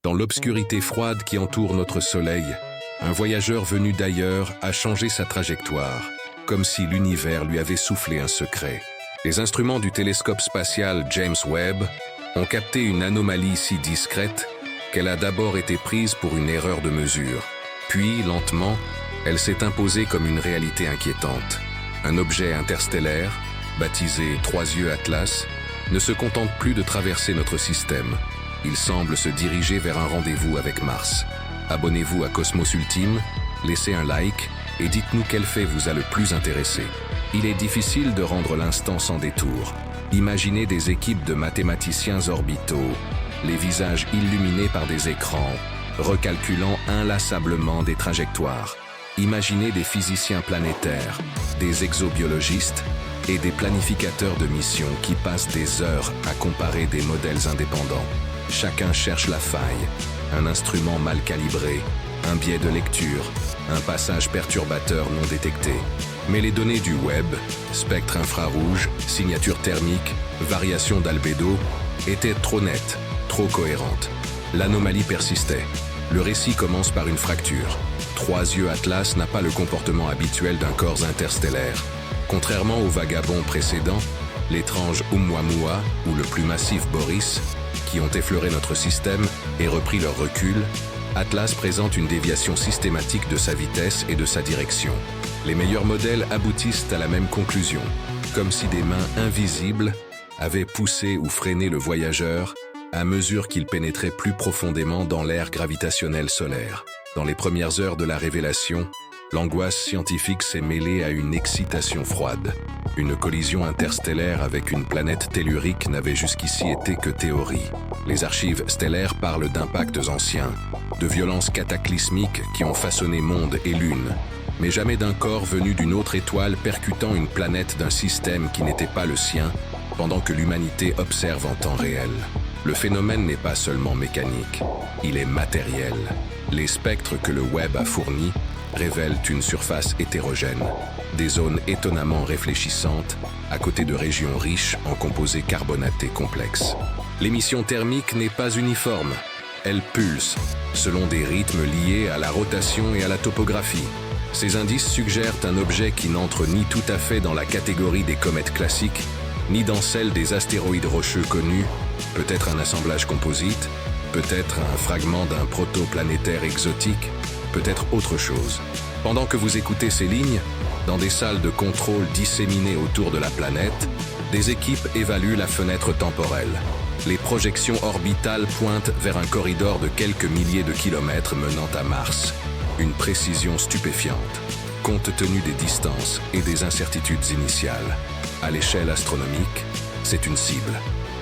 Dans l'obscurité froide qui entoure notre Soleil, un voyageur venu d'ailleurs a changé sa trajectoire, comme si l'univers lui avait soufflé un secret. Les instruments du télescope spatial James Webb ont capté une anomalie si discrète qu'elle a d'abord été prise pour une erreur de mesure. Puis, lentement, elle s'est imposée comme une réalité inquiétante. Un objet interstellaire, baptisé Trois Yeux Atlas, ne se contente plus de traverser notre système. Il semble se diriger vers un rendez-vous avec Mars. Abonnez-vous à Cosmos Ultime, laissez un like et dites-nous quel fait vous a le plus intéressé. Il est difficile de rendre l'instant sans détour. Imaginez des équipes de mathématiciens orbitaux, les visages illuminés par des écrans, recalculant inlassablement des trajectoires. Imaginez des physiciens planétaires, des exobiologistes et des planificateurs de missions qui passent des heures à comparer des modèles indépendants. Chacun cherche la faille, un instrument mal calibré, un biais de lecture, un passage perturbateur non détecté. Mais les données du web, spectre infrarouge, signature thermique, variation d'albédo, étaient trop nettes, trop cohérentes. L'anomalie persistait. Le récit commence par une fracture. Trois Yeux Atlas n'a pas le comportement habituel d'un corps interstellaire. Contrairement aux vagabonds précédents, l'étrange Oumuamua ou le plus massif Boris, qui ont effleuré notre système et repris leur recul, Atlas présente une déviation systématique de sa vitesse et de sa direction. Les meilleurs modèles aboutissent à la même conclusion, comme si des mains invisibles avaient poussé ou freiné le voyageur à mesure qu'il pénétrait plus profondément dans l'aire gravitationnelle solaire. Dans les premières heures de la révélation, l'angoisse scientifique s'est mêlée à une excitation froide. Une collision interstellaire avec une planète tellurique n'avait jusqu'ici été que théorie. Les archives stellaires parlent d'impacts anciens, de violences cataclysmiques qui ont façonné monde et lune, mais jamais d'un corps venu d'une autre étoile percutant une planète d'un système qui n'était pas le sien, pendant que l'humanité observe en temps réel. Le phénomène n'est pas seulement mécanique, il est matériel. Les spectres que le web a fournis révèlent une surface hétérogène, des zones étonnamment réfléchissantes, à côté de régions riches en composés carbonatés complexes. L'émission thermique n'est pas uniforme, elle pulse, selon des rythmes liés à la rotation et à la topographie. Ces indices suggèrent un objet qui n'entre ni tout à fait dans la catégorie des comètes classiques, ni dans celle des astéroïdes rocheux connus, peut-être un assemblage composite, peut-être un fragment d'un protoplanétaire exotique, peut-être autre chose. Pendant que vous écoutez ces lignes, dans des salles de contrôle disséminées autour de la planète, des équipes évaluent la fenêtre temporelle. Les projections orbitales pointent vers un corridor de quelques milliers de kilomètres menant à Mars. Une précision stupéfiante, compte tenu des distances et des incertitudes initiales. À l'échelle astronomique, c'est une cible.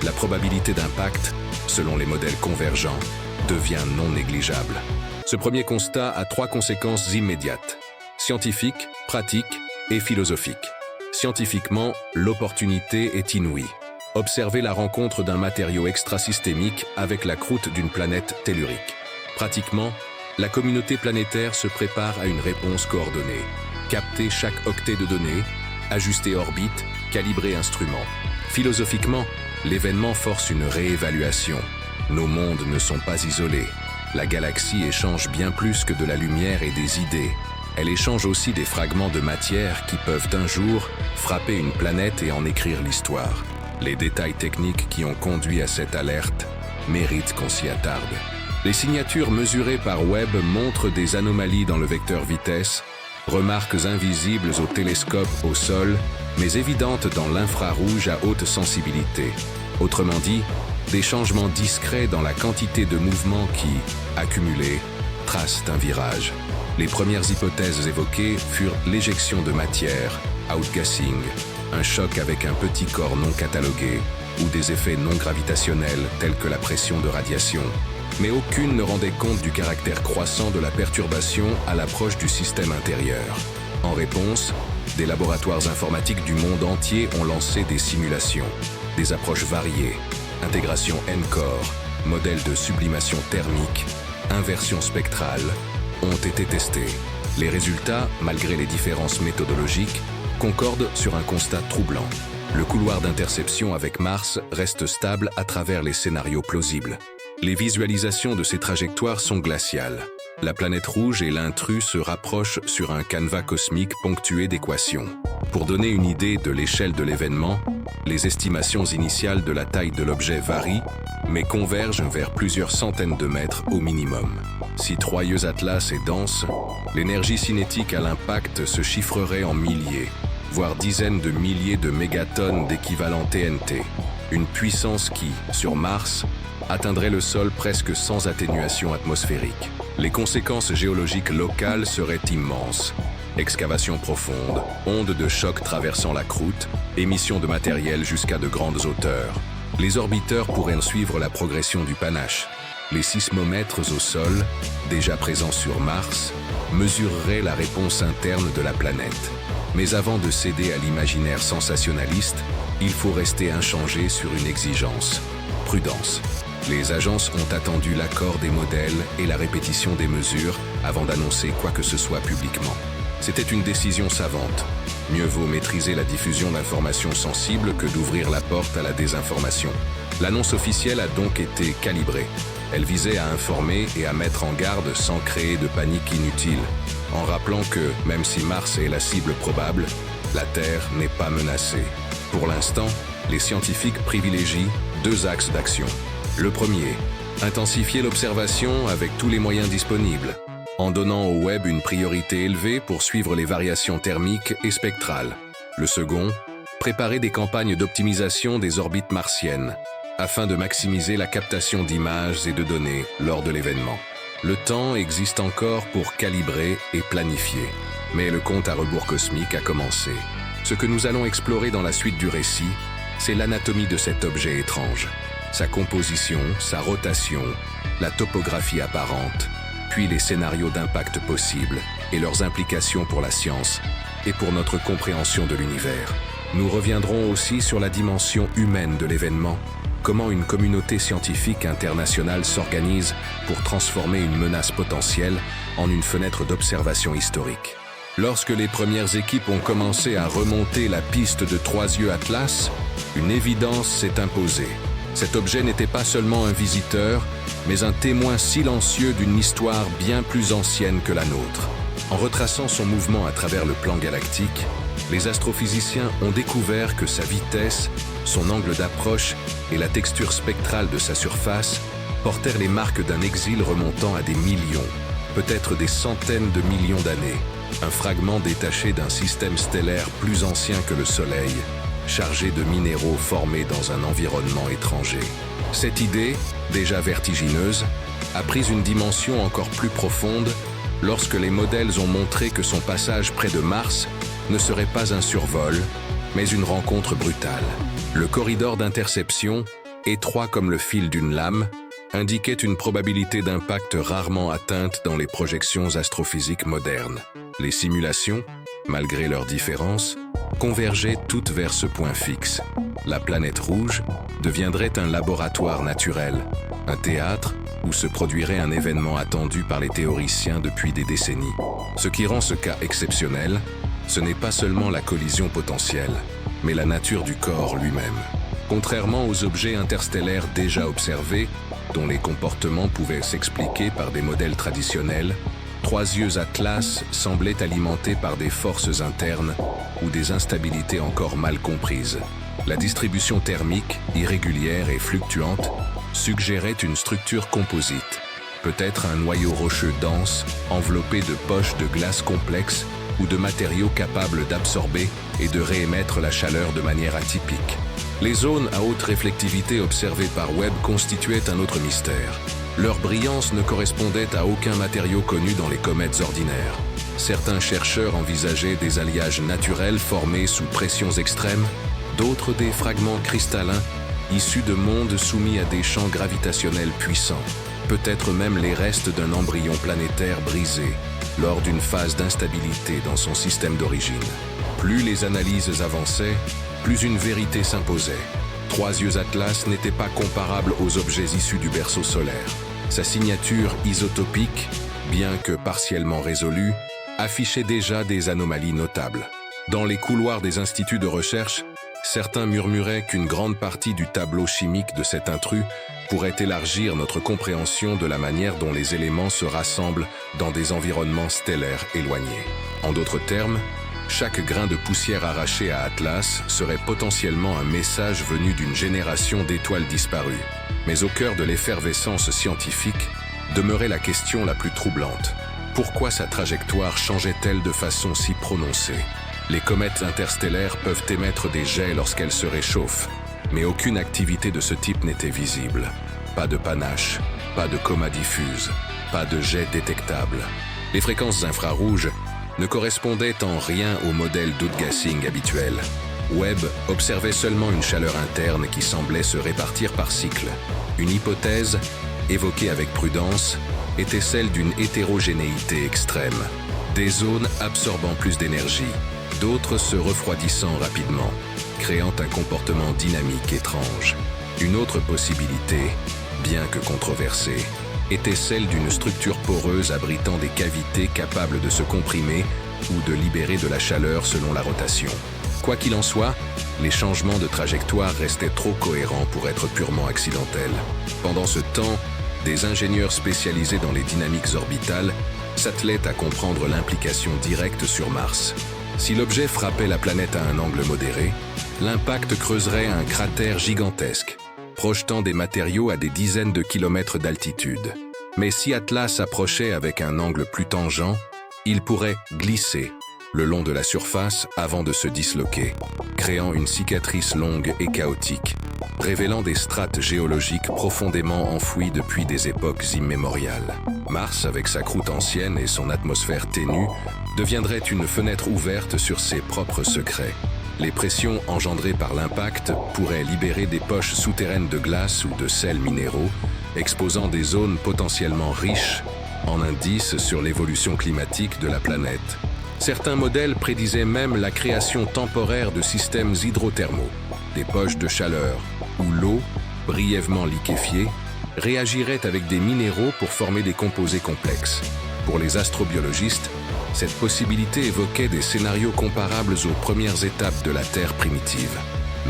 La probabilité d'impact, selon les modèles convergents, devient non négligeable. Ce premier constat a trois conséquences immédiates: scientifiques, pratiques et philosophiques. Scientifiquement, l'opportunité est inouïe. Observez la rencontre d'un matériau extrasystémique avec la croûte d'une planète tellurique. Pratiquement, la communauté planétaire se prépare à une réponse coordonnée. Capter chaque octet de données, ajuster orbite, calibrer instruments. Philosophiquement, l'événement force une réévaluation. Nos mondes ne sont pas isolés. La galaxie échange bien plus que de la lumière et des idées. Elle échange aussi des fragments de matière qui peuvent un jour frapper une planète et en écrire l'histoire. Les détails techniques qui ont conduit à cette alerte méritent qu'on s'y attarde. Les signatures mesurées par Webb montrent des anomalies dans le vecteur vitesse, remarques invisibles au télescope au sol, mais évidentes dans l'infrarouge à haute sensibilité. Autrement dit, des changements discrets dans la quantité de mouvement qui, accumulés, tracent un virage. Les premières hypothèses évoquées furent l'éjection de matière, outgassing, un choc avec un petit corps non catalogué, ou des effets non gravitationnels tels que la pression de radiation. Mais aucune ne rendait compte du caractère croissant de la perturbation à l'approche du système intérieur. En réponse, des laboratoires informatiques du monde entier ont lancé des simulations, des approches variées, intégration N-core, modèle de sublimation thermique, inversion spectrale, ont été testés. Les résultats, malgré les différences méthodologiques, concordent sur un constat troublant. Le couloir d'interception avec Mars reste stable à travers les scénarios plausibles. Les visualisations de ces trajectoires sont glaciales. La planète rouge et l'intrus se rapprochent sur un canevas cosmique ponctué d'équations. Pour donner une idée de l'échelle de l'événement, les estimations initiales de la taille de l'objet varient, mais convergent vers plusieurs centaines de mètres au minimum. Si Troyeux Atlas est dense, l'énergie cinétique à l'impact se chiffrerait en milliers, voire dizaines de milliers de mégatonnes d'équivalent TNT. Une puissance qui, sur Mars, atteindrait le sol presque sans atténuation atmosphérique. Les conséquences géologiques locales seraient immenses. Excavations profondes, ondes de choc traversant la croûte, émissions de matériel jusqu'à de grandes hauteurs. Les orbiteurs pourraient en suivre la progression du panache. Les sismomètres au sol, déjà présents sur Mars, mesureraient la réponse interne de la planète. Mais avant de céder à l'imaginaire sensationnaliste, il faut rester inchangé sur une exigence: prudence. Les agences ont attendu l'accord des modèles et la répétition des mesures avant d'annoncer quoi que ce soit publiquement. C'était une décision savante. Mieux vaut maîtriser la diffusion d'informations sensibles que d'ouvrir la porte à la désinformation. L'annonce officielle a donc été calibrée. Elle visait à informer et à mettre en garde sans créer de panique inutile, en rappelant que, même si Mars est la cible probable, la Terre n'est pas menacée. Pour l'instant, les scientifiques privilégient deux axes d'action. Le premier, intensifier l'observation avec tous les moyens disponibles, en donnant au web une priorité élevée pour suivre les variations thermiques et spectrales. Le second, préparer des campagnes d'optimisation des orbites martiennes, afin de maximiser la captation d'images et de données lors de l'événement. Le temps existe encore pour calibrer et planifier, mais le compte à rebours cosmique a commencé. Ce que nous allons explorer dans la suite du récit, c'est l'anatomie de cet objet étrange. Sa composition, sa rotation, la topographie apparente, puis les scénarios d'impact possibles et leurs implications pour la science et pour notre compréhension de l'univers. Nous reviendrons aussi sur la dimension humaine de l'événement, comment une communauté scientifique internationale s'organise pour transformer une menace potentielle en une fenêtre d'observation historique. Lorsque les premières équipes ont commencé à remonter la piste de Troyeux Atlas, une évidence s'est imposée. Cet objet n'était pas seulement un visiteur, mais un témoin silencieux d'une histoire bien plus ancienne que la nôtre. En retraçant son mouvement à travers le plan galactique, les astrophysiciens ont découvert que sa vitesse, son angle d'approche et la texture spectrale de sa surface portèrent les marques d'un exil remontant à des millions, peut-être des centaines de millions d'années. Un fragment détaché d'un système stellaire plus ancien que le Soleil, chargé de minéraux formés dans un environnement étranger. Cette idée, déjà vertigineuse, a pris une dimension encore plus profonde lorsque les modèles ont montré que son passage près de Mars ne serait pas un survol, mais une rencontre brutale. Le corridor d'interception, étroit comme le fil d'une lame, indiquait une probabilité d'impact rarement atteinte dans les projections astrophysiques modernes. Les simulations, malgré leurs différences, convergeaient toutes vers ce point fixe. La planète rouge deviendrait un laboratoire naturel, un théâtre où se produirait un événement attendu par les théoriciens depuis des décennies. Ce qui rend ce cas exceptionnel, ce n'est pas seulement la collision potentielle, mais la nature du corps lui-même. Contrairement aux objets interstellaires déjà observés, dont les comportements pouvaient s'expliquer par des modèles traditionnels, Troyeux Atlas semblait alimenté par des forces internes ou des instabilités encore mal comprises. La distribution thermique, irrégulière et fluctuante, suggérait une structure composite, peut-être un noyau rocheux dense, enveloppé de poches de glace complexes ou de matériaux capables d'absorber et de réémettre la chaleur de manière atypique. Les zones à haute réflectivité observées par Webb constituaient un autre mystère. Leur brillance ne correspondait à aucun matériau connu dans les comètes ordinaires. Certains chercheurs envisageaient des alliages naturels formés sous pressions extrêmes, d'autres des fragments cristallins issus de mondes soumis à des champs gravitationnels puissants, peut-être même les restes d'un embryon planétaire brisé lors d'une phase d'instabilité dans son système d'origine. Plus les analyses avançaient, plus une vérité s'imposait. Troyeux Atlas n'était pas comparable aux objets issus du berceau solaire. Sa signature isotopique, bien que partiellement résolue, affichait déjà des anomalies notables. Dans les couloirs des instituts de recherche, certains murmuraient qu'une grande partie du tableau chimique de cet intrus pourrait élargir notre compréhension de la manière dont les éléments se rassemblent dans des environnements stellaires éloignés. En d'autres termes, chaque grain de poussière arraché à Atlas serait potentiellement un message venu d'une génération d'étoiles disparues. Mais au cœur de l'effervescence scientifique demeurait la question la plus troublante. Pourquoi sa trajectoire changeait-elle de façon si prononcée? Les comètes interstellaires peuvent émettre des jets lorsqu'elles se réchauffent, mais aucune activité de ce type n'était visible. Pas de panache, pas de coma diffuse, pas de jet détectable. Les fréquences infrarouges ne correspondaient en rien au modèle d'outgassing habituel. Webb observait seulement une chaleur interne qui semblait se répartir par cycle. Une hypothèse, évoquée avec prudence, était celle d'une hétérogénéité extrême. Des zones absorbant plus d'énergie, d'autres se refroidissant rapidement, créant un comportement dynamique étrange. Une autre possibilité, bien que controversée, était celle d'une structure poreuse abritant des cavités capables de se comprimer ou de libérer de la chaleur selon la rotation. Quoi qu'il en soit, les changements de trajectoire restaient trop cohérents pour être purement accidentels. Pendant ce temps, des ingénieurs spécialisés dans les dynamiques orbitales s'attelaient à comprendre l'implication directe sur Mars. Si l'objet frappait la planète à un angle modéré, l'impact creuserait un cratère gigantesque, projetant des matériaux à des dizaines de kilomètres d'altitude. Mais si Atlas approchait avec un angle plus tangent, il pourrait glisser le long de la surface avant de se disloquer, créant une cicatrice longue et chaotique, révélant des strates géologiques profondément enfouies depuis des époques immémoriales. Mars, avec sa croûte ancienne et son atmosphère ténue, deviendrait une fenêtre ouverte sur ses propres secrets. Les pressions engendrées par l'impact pourraient libérer des poches souterraines de glace ou de sels minéraux, exposant des zones potentiellement riches en indices sur l'évolution climatique de la planète. Certains modèles prédisaient même la création temporaire de systèmes hydrothermaux, des poches de chaleur, où l'eau, brièvement liquéfiée, réagirait avec des minéraux pour former des composés complexes. Pour les astrobiologistes, cette possibilité évoquait des scénarios comparables aux premières étapes de la Terre primitive.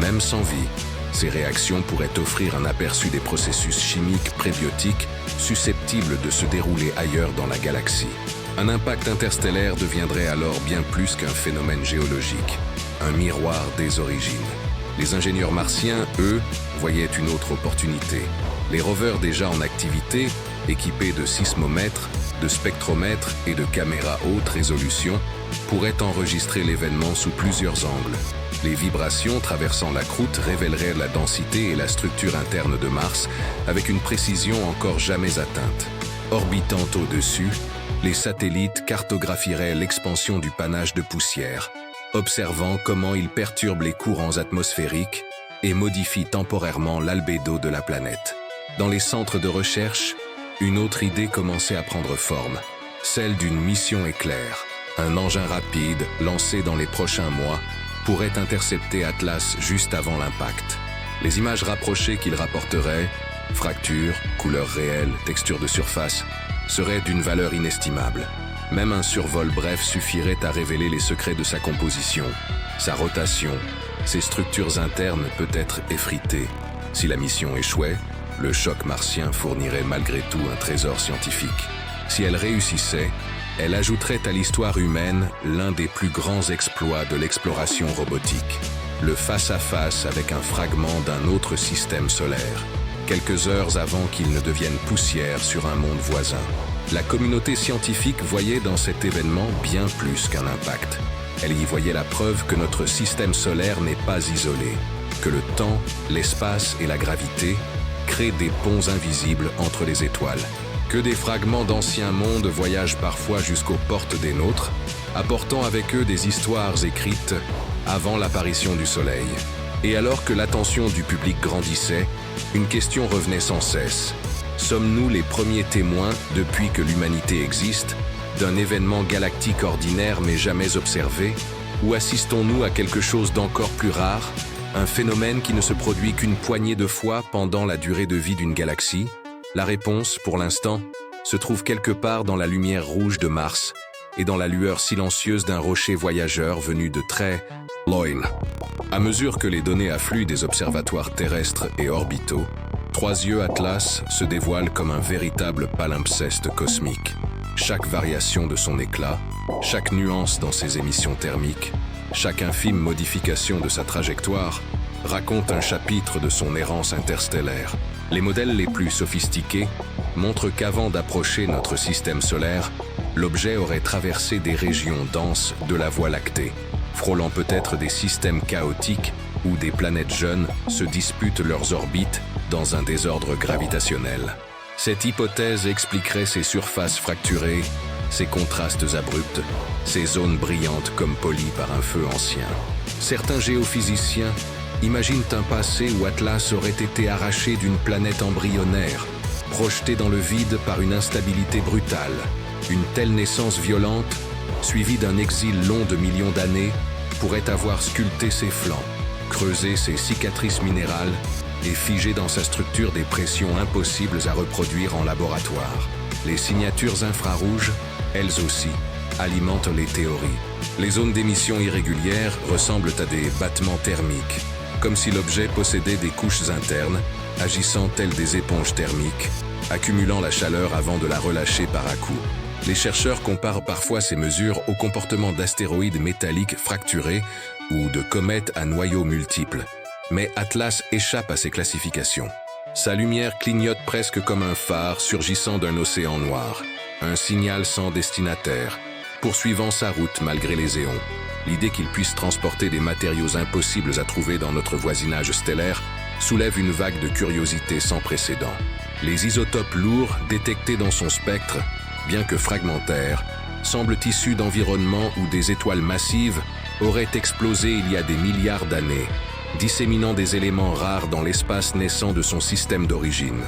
Même sans vie, ces réactions pourraient offrir un aperçu des processus chimiques prébiotiques susceptibles de se dérouler ailleurs dans la galaxie. Un impact interstellaire deviendrait alors bien plus qu'un phénomène géologique, un miroir des origines. Les ingénieurs martiens, eux, voyaient une autre opportunité. Les rovers déjà en activité, équipés de sismomètres, de spectromètres et de caméras haute résolution, pourraient enregistrer l'événement sous plusieurs angles. Les vibrations traversant la croûte révéleraient la densité et la structure interne de Mars avec une précision encore jamais atteinte. Orbitant au-dessus, les satellites cartographieraient l'expansion du panache de poussière, observant comment il perturbe les courants atmosphériques et modifie temporairement l'albédo de la planète. Dans les centres de recherche, une autre idée commençait à prendre forme, celle d'une mission éclair. Un engin rapide, lancé dans les prochains mois, pourrait intercepter Atlas juste avant l'impact. Les images rapprochées qu'il rapporterait, fractures, couleurs réelles, textures de surface, seraient d'une valeur inestimable. Même un survol bref suffirait à révéler les secrets de sa composition, sa rotation, ses structures internes peut-être effritées. Si la mission échouait, le choc martien fournirait malgré tout un trésor scientifique. Si elle réussissait, elle ajouterait à l'histoire humaine l'un des plus grands exploits de l'exploration robotique, le face-à-face avec un fragment d'un autre système solaire, quelques heures avant qu'il ne devienne poussière sur un monde voisin. La communauté scientifique voyait dans cet événement bien plus qu'un impact. Elle y voyait la preuve que notre système solaire n'est pas isolé, que le temps, l'espace et la gravité créent des ponts invisibles entre les étoiles, que des fragments d'anciens mondes voyagent parfois jusqu'aux portes des nôtres, apportant avec eux des histoires écrites avant l'apparition du Soleil. Et alors que l'attention du public grandissait, une question revenait sans cesse. Sommes-nous les premiers témoins, depuis que l'humanité existe, d'un événement galactique ordinaire mais jamais observé? Ou assistons-nous à quelque chose d'encore plus rare, un phénomène qui ne se produit qu'une poignée de fois pendant la durée de vie d'une galaxie? La réponse, pour l'instant, se trouve quelque part dans la lumière rouge de Mars et dans la lueur silencieuse d'un rocher voyageur venu de très loin. À mesure que les données affluent des observatoires terrestres et orbitaux, Trois yeux Atlas se dévoile comme un véritable palimpseste cosmique. Chaque variation de son éclat, chaque nuance dans ses émissions thermiques, chaque infime modification de sa trajectoire raconte un chapitre de son errance interstellaire. Les modèles les plus sophistiqués montrent qu'avant d'approcher notre système solaire, l'objet aurait traversé des régions denses de la Voie lactée, frôlant peut-être des systèmes chaotiques où des planètes jeunes se disputent leurs orbites dans un désordre gravitationnel. Cette hypothèse expliquerait ces surfaces fracturées, ces contrastes abrupts, ces zones brillantes comme polies par un feu ancien. Certains géophysiciens imaginent un passé où Atlas aurait été arraché d'une planète embryonnaire, projeté dans le vide par une instabilité brutale. Une telle naissance violente, suivie d'un exil long de millions d'années, pourrait avoir sculpté ses flancs, creusé ses cicatrices minérales et figé dans sa structure des pressions impossibles à reproduire en laboratoire. Les signatures infrarouges, elles aussi, alimentent les théories. Les zones d'émission irrégulières ressemblent à des battements thermiques, comme si l'objet possédait des couches internes, agissant telles des éponges thermiques, accumulant la chaleur avant de la relâcher par à-coups. Les chercheurs comparent parfois ces mesures au comportement d'astéroïdes métalliques fracturés ou de comètes à noyaux multiples. Mais Atlas échappe à ces classifications. Sa lumière clignote presque comme un phare surgissant d'un océan noir, un signal sans destinataire, poursuivant sa route malgré les éons. L'idée qu'il puisse transporter des matériaux impossibles à trouver dans notre voisinage stellaire soulève une vague de curiosité sans précédent. Les isotopes lourds détectés dans son spectre, bien que fragmentaires, semblent issus d'environnements où des étoiles massives auraient explosé il y a des milliards d'années, disséminant des éléments rares dans l'espace naissant de son système d'origine.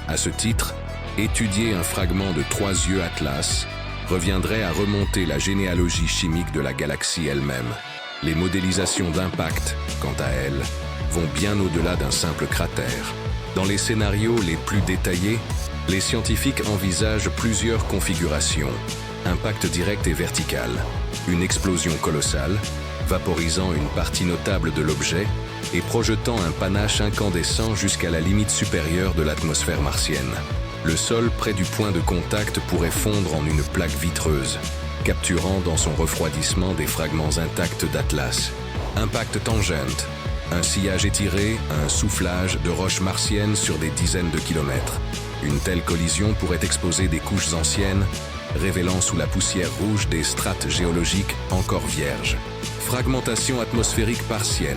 À ce titre, étudier un fragment de trois yeux Atlas reviendrait à remonter la généalogie chimique de la galaxie elle-même. Les modélisations d'impact, quant à elles, vont bien au-delà d'un simple cratère. Dans les scénarios les plus détaillés, les scientifiques envisagent plusieurs configurations, impact direct et vertical, une explosion colossale, vaporisant une partie notable de l'objet et projetant un panache incandescent jusqu'à la limite supérieure de l'atmosphère martienne. Le sol près du point de contact pourrait fondre en une plaque vitreuse, capturant dans son refroidissement des fragments intacts d'Atlas. Impact tangente, un sillage étiré, un soufflage de roches martiennes sur des dizaines de kilomètres. Une telle collision pourrait exposer des couches anciennes, révélant sous la poussière rouge des strates géologiques encore vierges. Fragmentation atmosphérique partielle.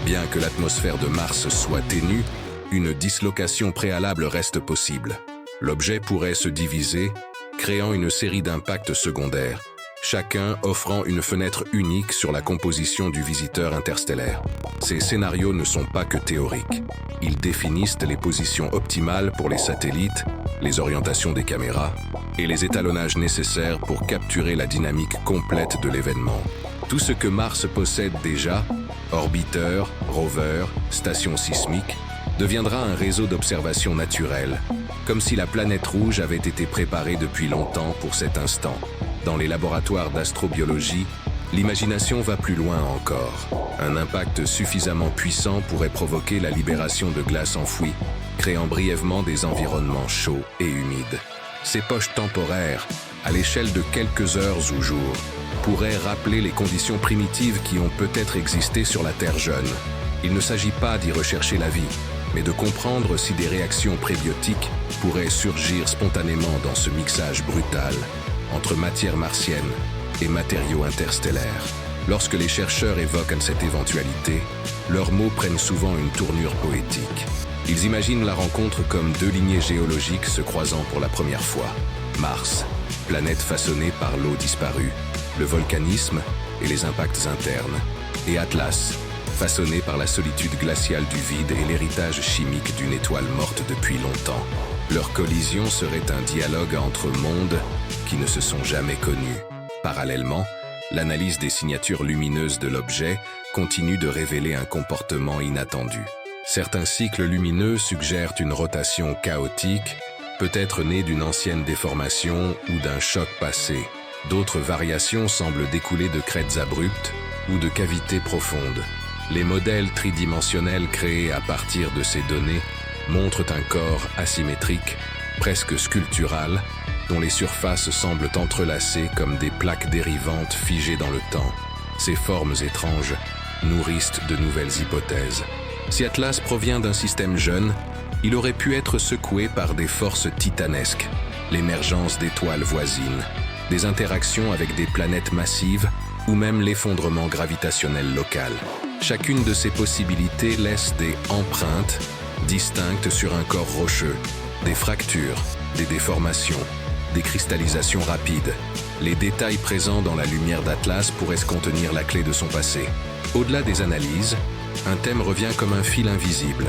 Bien que l'atmosphère de Mars soit ténue, une dislocation préalable reste possible. L'objet pourrait se diviser, créant une série d'impacts secondaires, chacun offrant une fenêtre unique sur la composition du visiteur interstellaire. Ces scénarios ne sont pas que théoriques. Ils définissent les positions optimales pour les satellites, les orientations des caméras et les étalonnages nécessaires pour capturer la dynamique complète de l'événement. Tout ce que Mars possède déjà, orbiteurs, rovers, stations sismiques, deviendra un réseau d'observation naturelle, comme si la planète rouge avait été préparée depuis longtemps pour cet instant. Dans les laboratoires d'astrobiologie, l'imagination va plus loin encore. Un impact suffisamment puissant pourrait provoquer la libération de glace enfouie, créant brièvement des environnements chauds et humides. Ces poches temporaires, à l'échelle de quelques heures ou jours, pourraient rappeler les conditions primitives qui ont peut-être existé sur la Terre jeune. Il ne s'agit pas d'y rechercher la vie, mais de comprendre si des réactions prébiotiques pourraient surgir spontanément dans ce mixage brutal entre matière martienne et matériaux interstellaires. Lorsque les chercheurs évoquent cette éventualité, leurs mots prennent souvent une tournure poétique. Ils imaginent la rencontre comme deux lignées géologiques se croisant pour la première fois. Mars, planète façonnée par l'eau disparue, le volcanisme et les impacts internes, et Atlas, façonné par la solitude glaciale du vide et l'héritage chimique d'une étoile morte depuis longtemps. Leur collision serait un dialogue entre mondes qui ne se sont jamais connus. Parallèlement, l'analyse des signatures lumineuses de l'objet continue de révéler un comportement inattendu. Certains cycles lumineux suggèrent une rotation chaotique, peut-être née d'une ancienne déformation ou d'un choc passé. D'autres variations semblent découler de crêtes abruptes ou de cavités profondes. Les modèles tridimensionnels créés à partir de ces données montrent un corps asymétrique, presque sculptural, dont les surfaces semblent entrelacées comme des plaques dérivantes figées dans le temps. Ces formes étranges nourrissent de nouvelles hypothèses. Si Atlas provient d'un système jeune, il aurait pu être secoué par des forces titanesques, l'émergence d'étoiles voisines, des interactions avec des planètes massives ou même l'effondrement gravitationnel local. Chacune de ces possibilités laisse des empreintes distinctes sur un corps rocheux, des fractures, des déformations, des cristallisations rapides. Les détails présents dans la lumière d'Atlas pourraient contenir la clé de son passé. Au-delà des analyses, un thème revient comme un fil invisible,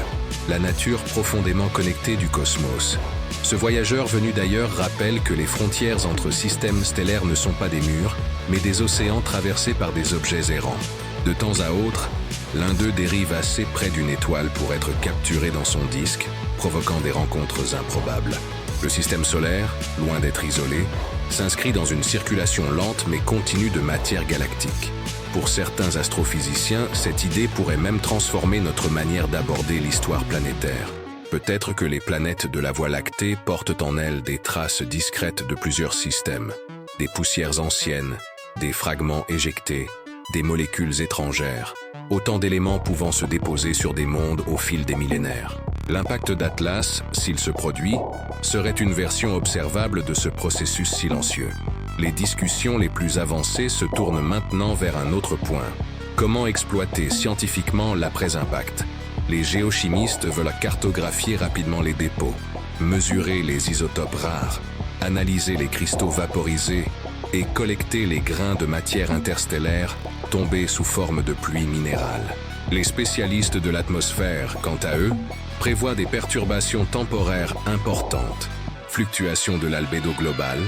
la nature profondément connectée du cosmos. Ce voyageur venu d'ailleurs rappelle que les frontières entre systèmes stellaires ne sont pas des murs, mais des océans traversés par des objets errants. De temps à autre, l'un d'eux dérive assez près d'une étoile pour être capturé dans son disque, provoquant des rencontres improbables. Le système solaire, loin d'être isolé, s'inscrit dans une circulation lente mais continue de matière galactique. Pour certains astrophysiciens, cette idée pourrait même transformer notre manière d'aborder l'histoire planétaire. Peut-être que les planètes de la Voie lactée portent en elles des traces discrètes de plusieurs systèmes, des poussières anciennes, des fragments éjectés, des molécules étrangères, autant d'éléments pouvant se déposer sur des mondes au fil des millénaires. L'impact d'Atlas, s'il se produit, serait une version observable de ce processus silencieux. Les discussions les plus avancées se tournent maintenant vers un autre point. Comment exploiter scientifiquement l'après-impact? Les géochimistes veulent cartographier rapidement les dépôts, mesurer les isotopes rares, analyser les cristaux vaporisés et collecter les grains de matière interstellaire tombés sous forme de pluie minérale. Les spécialistes de l'atmosphère, quant à eux, prévoient des perturbations temporaires importantes, fluctuations de l'albédo global,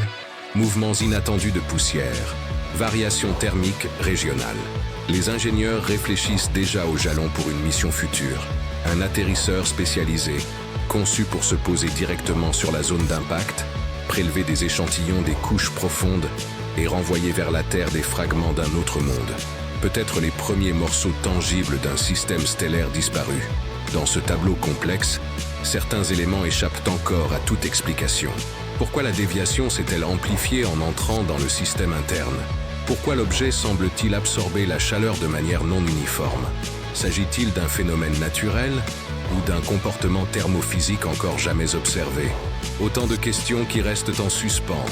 mouvements inattendus de poussière, variations thermiques régionales. Les ingénieurs réfléchissent déjà aux jalons pour une mission future, un atterrisseur spécialisé, conçu pour se poser directement sur la zone d'impact, prélever des échantillons des couches profondes et renvoyer vers la Terre des fragments d'un autre monde. Peut-être les premiers morceaux tangibles d'un système stellaire disparu. Dans ce tableau complexe, certains éléments échappent encore à toute explication. Pourquoi la déviation s'est-elle amplifiée en entrant dans le système interne? Pourquoi l'objet semble-t-il absorber la chaleur de manière non uniforme? S'agit-il d'un phénomène naturel ou d'un comportement thermophysique encore jamais observé? Autant de questions qui restent en suspens,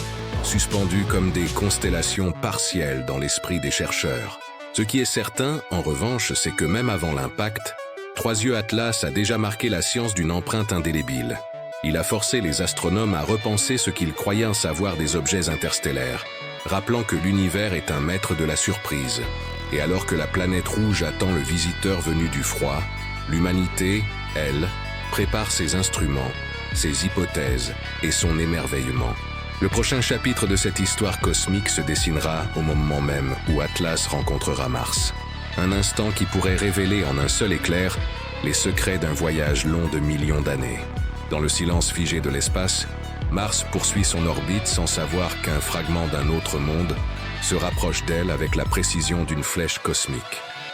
suspendues comme des constellations partielles dans l'esprit des chercheurs. Ce qui est certain, en revanche, c'est que même avant l'impact, Trois Yeux Atlas a déjà marqué la science d'une empreinte indélébile. Il a forcé les astronomes à repenser ce qu'ils croyaient en savoir des objets interstellaires, rappelant que l'univers est un maître de la surprise. Et alors que la planète rouge attend le visiteur venu du froid, l'humanité, elle, prépare ses instruments, ses hypothèses et son émerveillement. Le prochain chapitre de cette histoire cosmique se dessinera au moment même où Atlas rencontrera Mars. Un instant qui pourrait révéler en un seul éclair les secrets d'un voyage long de millions d'années. Dans le silence figé de l'espace, Mars poursuit son orbite sans savoir qu'un fragment d'un autre monde se rapproche d'elle avec la précision d'une flèche cosmique.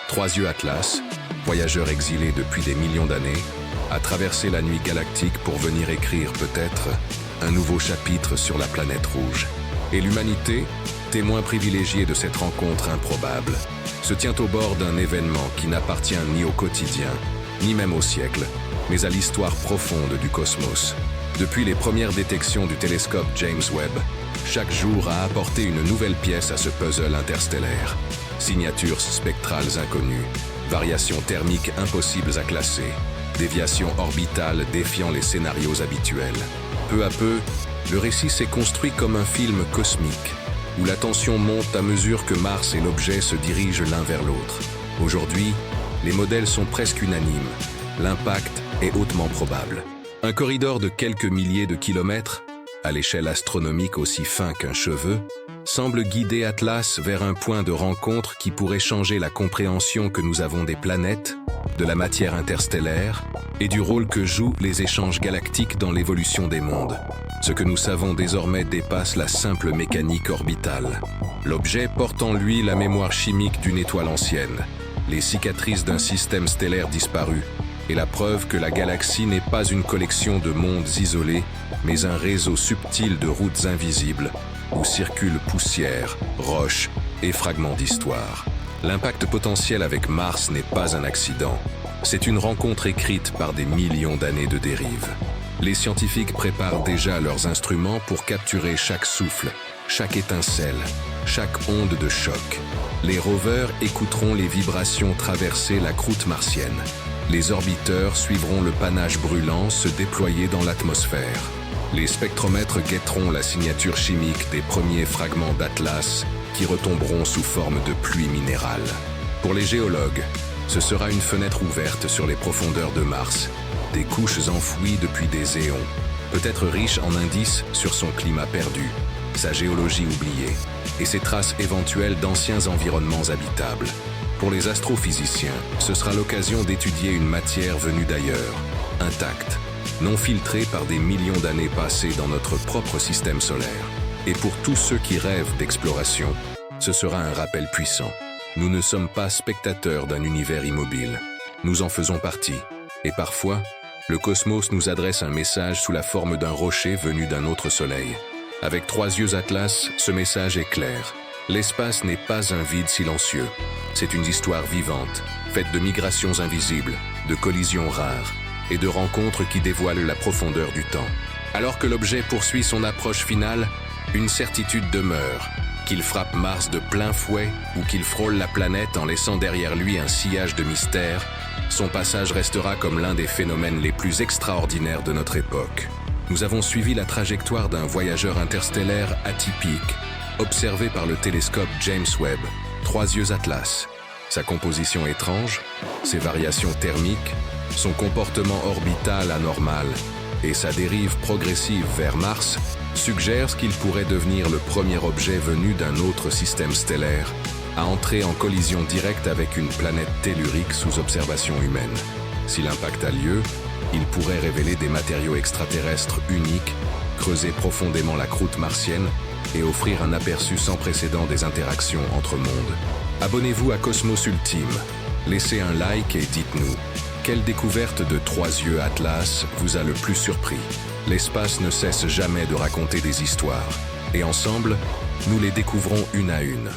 Trois Yeux Atlas, voyageur exilé depuis des millions d'années, a traversé la nuit galactique pour venir écrire peut-être un nouveau chapitre sur la planète rouge. Et l'humanité, témoin privilégié de cette rencontre improbable, se tient au bord d'un événement qui n'appartient ni au quotidien, ni même au siècle, mais à l'histoire profonde du cosmos. Depuis les premières détections du télescope James Webb, chaque jour a apporté une nouvelle pièce à ce puzzle interstellaire. Signatures spectrales inconnues, variations thermiques impossibles à classer, déviations orbitales défiant les scénarios habituels. Peu à peu, le récit s'est construit comme un film cosmique, où la tension monte à mesure que Mars et l'objet se dirigent l'un vers l'autre. Aujourd'hui, les modèles sont presque unanimes. L'impact est hautement probable. Un corridor de quelques milliers de kilomètres, à l'échelle astronomique aussi fin qu'un cheveu, semble guider Atlas vers un point de rencontre qui pourrait changer la compréhension que nous avons des planètes, de la matière interstellaire et du rôle que jouent les échanges galactiques dans l'évolution des mondes. Ce que nous savons désormais dépasse la simple mécanique orbitale. L'objet porte en lui la mémoire chimique d'une étoile ancienne, les cicatrices d'un système stellaire disparu et la preuve que la galaxie n'est pas une collection de mondes isolés, mais un réseau subtil de routes invisibles où circulent poussière, roches et fragments d'histoire. L'impact potentiel avec Mars n'est pas un accident, c'est une rencontre écrite par des millions d'années de dérive. Les scientifiques préparent déjà leurs instruments pour capturer chaque souffle, chaque étincelle, chaque onde de choc. Les rovers écouteront les vibrations traverser la croûte martienne. Les orbiteurs suivront le panache brûlant se déployer dans l'atmosphère. Les spectromètres guetteront la signature chimique des premiers fragments d'Atlas qui retomberont sous forme de pluie minérale. Pour les géologues, ce sera une fenêtre ouverte sur les profondeurs de Mars, des couches enfouies depuis des éons, peut-être riches en indices sur son climat perdu, sa géologie oubliée et ses traces éventuelles d'anciens environnements habitables. Pour les astrophysiciens, ce sera l'occasion d'étudier une matière venue d'ailleurs, intacte, non filtrée par des millions d'années passées dans notre propre système solaire. Et pour tous ceux qui rêvent d'exploration, ce sera un rappel puissant. Nous ne sommes pas spectateurs d'un univers immobile. Nous en faisons partie. Et parfois, le cosmos nous adresse un message sous la forme d'un rocher venu d'un autre soleil. Avec 3 yeux Atlas, ce message est clair. L'espace n'est pas un vide silencieux. C'est une histoire vivante, faite de migrations invisibles, de collisions rares et de rencontres qui dévoilent la profondeur du temps. Alors que l'objet poursuit son approche finale, une certitude demeure, qu'il frappe Mars de plein fouet ou qu'il frôle la planète en laissant derrière lui un sillage de mystère, son passage restera comme l'un des phénomènes les plus extraordinaires de notre époque. Nous avons suivi la trajectoire d'un voyageur interstellaire atypique, observé par le télescope James Webb, 3 yeux Atlas. Sa composition étrange, ses variations thermiques, son comportement orbital anormal et sa dérive progressive vers Mars suggèrent qu'il pourrait devenir le premier objet venu d'un autre système stellaire à entrer en collision directe avec une planète tellurique sous observation humaine. Si l'impact a lieu, il pourrait révéler des matériaux extraterrestres uniques, creuser profondément la croûte martienne et offrir un aperçu sans précédent des interactions entre mondes. Abonnez-vous à Cosmos Ultime, laissez un like et dites-nous, quelle découverte de 3 yeux Atlas vous a le plus surpris? L'espace ne cesse jamais de raconter des histoires, et ensemble, nous les découvrons une à une.